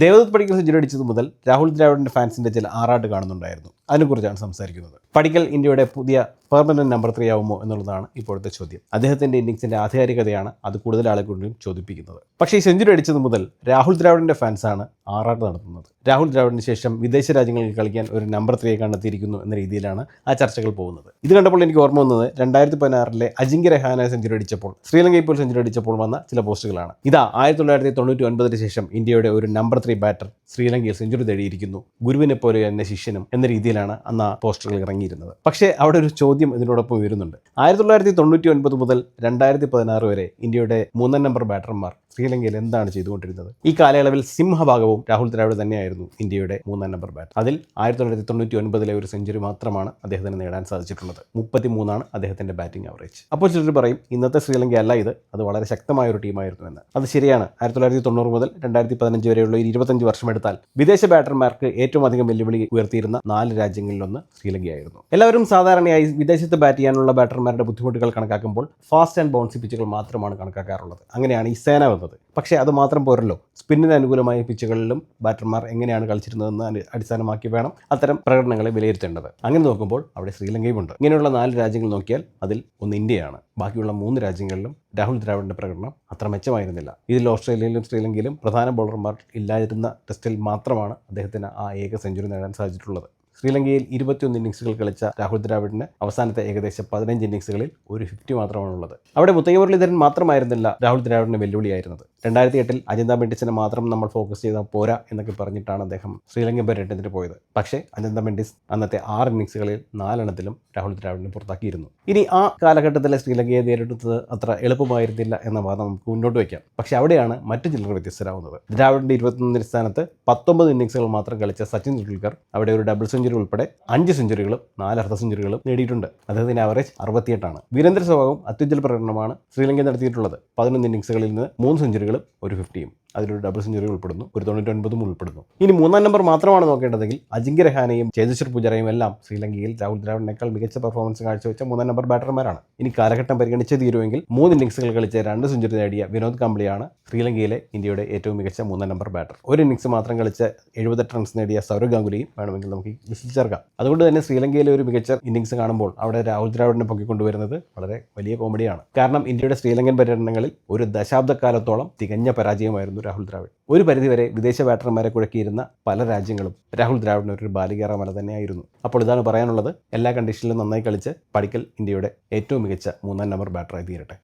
ദേവദത്ത് പടിക്കൽ സെഞ്ചുറി അടിച്ചത് മുതൽ രാഹുൽ ദ്രാവിഡിന്റെ ഫാൻസിന്റെ ചില ആറാട്ട് കാണുന്നുണ്ടായിരുന്നു. അതിനെക്കുറിച്ചാണ് സംസാരിക്കുന്നത്. പടിക്കൽ ഇന്ത്യയുടെ പുതിയ പെർമനന്റ് നമ്പർ 3 ആവുമോ എന്നുള്ളതാണ് ഇപ്പോഴത്തെ ചോദ്യം. അദ്ദേഹത്തിന്റെ ഇന്നിംഗ്സിന്റെ ആധികാരികതയാണ് അത് കൂടുതൽ ആളുകളെയും ചോദിപ്പിക്കുന്നത്. പക്ഷേ ഈ സെഞ്ചുറി അടിച്ചത് മുതൽ രാഹുൽ ദ്രാവിഡിന്റെ ഫാൻസാണ് ആറാട്ട് നടത്തുന്നത്. രാഹുൽ ദ്രാവിഡിന് ശേഷം വിദേശ രാജ്യങ്ങളിൽ കളിക്കാൻ ഒരു നമ്പർ 3 കണ്ടെത്തിയിരിക്കുന്നു എന്ന രീതിയിലാണ് ആ ചർച്ചകൾ പോകുന്നത്. ഇത് കണ്ടപ്പോൾ എനിക്ക് ഓർമ്മ വന്നത് 2016 അജിങ്ക്യ രഹാനെ സെഞ്ചുറി അടിച്ചപ്പോൾ, ശ്രീലങ്കയിൽ പോലും സെഞ്ചുറി അടിച്ചപ്പോൾ വന്ന ചില പോസ്റ്റുകളാണ്. ഇതാ 1999 ശേഷം ഇന്ത്യയുടെ ഒരു നമ്പർ 3 ബാറ്റർ ശ്രീലങ്കയിൽ സെഞ്ചുറി നേടിയിരിക്കുന്നു, ഗുരുവിനെ പോലെ എന്നെ ശിഷ്യനും എന്ന രീതിയിലാണ് അന്ന് ആ പോസ്റ്ററുകൾ ഇറങ്ങിയിരുന്നത്. പക്ഷേ അവിടെ ഒരു ചോദ്യം ഇതിനോടൊപ്പം വരുന്നുണ്ട്. 1999 മുതൽ 2016 വരെ ഇന്ത്യയുടെ 3 നമ്പർ ബാറ്റർമാർ ശ്രീലങ്കയിൽ എന്താണ് ചെയ്തുകൊണ്ടിരുന്നത്? ഈ കാലയളവിൽ സിംഹഭാഗവും രാഹുൽ ദ്രാവിഡ് തന്നെയായിരുന്നു ഇന്ത്യയുടെ 3 നമ്പർ ബാറ്റർ. അതിൽ 1999 ഒരു സെഞ്ചുറി മാത്രമാണ് അദ്ദേഹത്തിന് നേടാൻ സാധിച്ചിട്ടുള്ളത്. 33 അദ്ദേഹത്തിന്റെ ബാറ്റിംഗ് ആവറേജ്. അപ്പോൾ ചിലർ പറയും ഇന്നത്തെ ശ്രീലങ്ക അല്ല ഇത്, അത് വളരെ ശക്തമായ ഒരു ടീമായിരുന്നു എന്ന്. അത് ശരിയാണ്. 1990 മുതൽ 2015 വരെയുള്ള 25 വർഷം എടുത്താൽ വിദേശ ബാറ്റർമാർക്ക് ഏറ്റവും അധികം വെല്ലുവിളി ഉയർത്തിയിരുന്ന 4 രാജ്യങ്ങളിലൊന്ന് ശ്രീലങ്കയായിരുന്നു. എല്ലാവരും സാധാരണയായി വിദേശത്ത് ബാറ്റ് ചെയ്യാനുള്ള ബാറ്റർമാരുടെ ബുദ്ധിമുട്ടുകൾ കണക്കാക്കുമ്പോൾ ഫാസ്റ്റ് ആൻഡ് ബൗൺസി പിച്ചുകൾ മാത്രമാണ് കണക്കാക്കാറുള്ളത്. അങ്ങനെയാണ് ഈ സേന വന്നത്. പക്ഷേ അത് മാത്രം പോരല്ലോ, സ്പിന്നിന് അനുകൂലമായ പിച്ചുകളിലും ബാറ്റർമാർ എങ്ങനെയാണ് കളിച്ചിരുന്നതെന്ന് അടിസ്ഥാനമാക്കി വേണം അത്തരം പ്രകടനങ്ങളെ വിലയിരുത്തേണ്ടത്. അങ്ങനെ നോക്കുമ്പോൾ അവിടെ ശ്രീലങ്കയുമുണ്ട്. ഇങ്ങനെയുള്ള 4 രാജ്യങ്ങൾ നോക്കിയാൽ അതിൽ ഒന്ന് ഇന്ത്യയാണ്. ബാക്കിയുള്ള 3 രാജ്യങ്ങളിലും രാഹുൽ ദ്രാവിഡിന്റെ പ്രകടനം അത്ര മെച്ചമായിരുന്നില്ല. ഇതിൽ ഓസ്ട്രേലിയയിലും ശ്രീലങ്കയിലും പ്രധാന ബൗളർമാർ ഇല്ലാതിരുന്ന ടെസ്റ്റിൽ മാത്രമാണ് അദ്ദേഹത്തിന് ആ ഏക സെഞ്ചുറി നേടാൻ സാധിച്ചിട്ടുള്ളത്. ശ്രീലങ്കയിൽ 21 ഇന്നിംഗ്സുകൾ കളിച്ച രാഹുൽ ദ്രാവിഡിന് അവസാനത്തെ ഏകദേശം 15 ഇന്നിംഗ്സുകളിൽ ഒരു 50 മാത്രമാണുള്ളത്. അവിടെ മുത്തയ്യ മുരളീധരൻ മാത്രമായിരുന്നില്ല രാഹുൽ ദ്രാവിഡിന് വെല്ലുവിളിയായിരുന്നത്. 2008 അജന്ത മെൻഡിസിനെ മാത്രം നമ്മൾ ഫോക്കസ് ചെയ്താൽ പോരാ എന്നൊക്കെ പറഞ്ഞിട്ടാണ് അദ്ദേഹം ശ്രീലങ്കൻ പര്യടനത്തിന് പോയത്. പക്ഷേ അജന്ത മെൻഡിസ് അന്നത്തെ 6 ഇന്നിംഗ്സുകളിൽ 4 എണ്ണത്തിലും രാഹുൽ ദ്രാവിഡിനെ പുറത്താക്കിയിരുന്നു. ഇനി ആ കാലഘട്ടത്തിലെ ശ്രീലങ്കയെ നേരിടുന്നത് അത്ര എളുപ്പമായിരുന്നില്ല എന്ന വാദം നമുക്ക് മുന്നോട്ട് വയ്ക്കാം. പക്ഷേ അവിടെയാണ് മറ്റു ചിലർ വ്യത്യസ്തരാകുന്നത്. ദ്രാവിഡിന്റെ 21 സ്ഥാനത്ത് 19 ഇന്നിംഗ്സുകൾ മാത്രം കളിച്ച സച്ചിൻ ടെണ്ടുൽക്കർ അവിടെ ഒരു ഡബിൾ സെഞ്ചുറി ഉൾപ്പെടെ 5 സെഞ്ചുറികളും 4 അർദ്ധ സെഞ്ചുറികളും നേടിയിട്ടുണ്ട്. അദ്ദേഹത്തിന്റെ ആവറേജ് 68 ആണ്. വീരേന്ദ്ര സെഹ്വാഗും അത്യുജ്വല പ്രകടനമാണ് ശ്രീലങ്ക നടത്തിയിട്ടുള്ളത്. 11 ഇന്നിംഗ്സുകളിൽ നിന്ന് 3 സെഞ്ചുറികളും ഒരു 50യും, അതിലൊരു ഡബിൾ സെഞ്ചുറി ഉൾപ്പെടുന്നു, ഒരു 99 ഉൾപ്പെടുന്നു. ഇനി 3 നമ്പർ മാത്രമാണ് നോക്കേണ്ടതെങ്കിൽ അജിങ്ക്യ രഹാനെയും ചേതേശ്വർ പൂജാരയും എല്ലാം ശ്രീലങ്കയിൽ രാഹുൽ ദ്രാവിഡിനേക്കാൾ മികച്ച പെർഫോമൻസ് കാഴ്ചവെച്ച 3 നമ്പർ ബാറ്റർമാരാണ്. ഇനി കാലഘട്ടം പരിഗണിച്ച് തീരുമെങ്കിൽ 3 ഇന്നിംഗ്സുകൾ കളിച്ച് 2 സെഞ്ചുറി നേടിയ വിനോദ് കാംബ്ലിയാണ് ശ്രീലങ്കയിലെ ഇന്ത്യയുടെ ഏറ്റവും മികച്ച 3 നമ്പർ ബാറ്റർ. ഒരു ഇന്നിംഗ്സ് മാത്രം കളിച്ച് 78 റൺസ് നേടിയ സൗരവ് ഗാംഗുലിയും വേണമെങ്കിൽ നമുക്ക് ലിസ്റ്റിൽ ചേർക്കാം. അതുകൊണ്ട് തന്നെ ശ്രീലങ്കയിലെ ഒരു മികച്ച ഇന്നിംഗ്സ് കാണുമ്പോൾ അവിടെ രാഹുൽ ദ്രാവിഡിനെ പൊക്കിക്കൊണ്ടുവരുന്നത് വളരെ വലിയ കോമഡിയാണ്. കാരണം ഇന്ത്യയുടെ ശ്രീലങ്കൻ പര്യടനങ്ങളിൽ ഒരു ദശാബ്ദക്കാലത്തോളം തികഞ്ഞ പരാജയമായിരുന്നു രാഹുൽ ദ്രാവിഡ്. ഒരു പരിധിവരെ വിദേശ ബാറ്റർമാരെ കുഴക്കിയിരുന്ന പല രാജ്യങ്ങളും രാഹുൽ ദ്രാവിഡിന് ഒരു ബാലികേറാമല തന്നെയായിരുന്നു. അപ്പോൾ ഇതാണ് പറയാനുള്ളത്. എല്ലാ കണ്ടീഷനിലും നന്നായി കളിച്ച് പടിക്കൽ ഇന്ത്യയുടെ ഏറ്റവും മികച്ച 3 നമ്പർ ബാറ്ററായി തീരട്ടെ.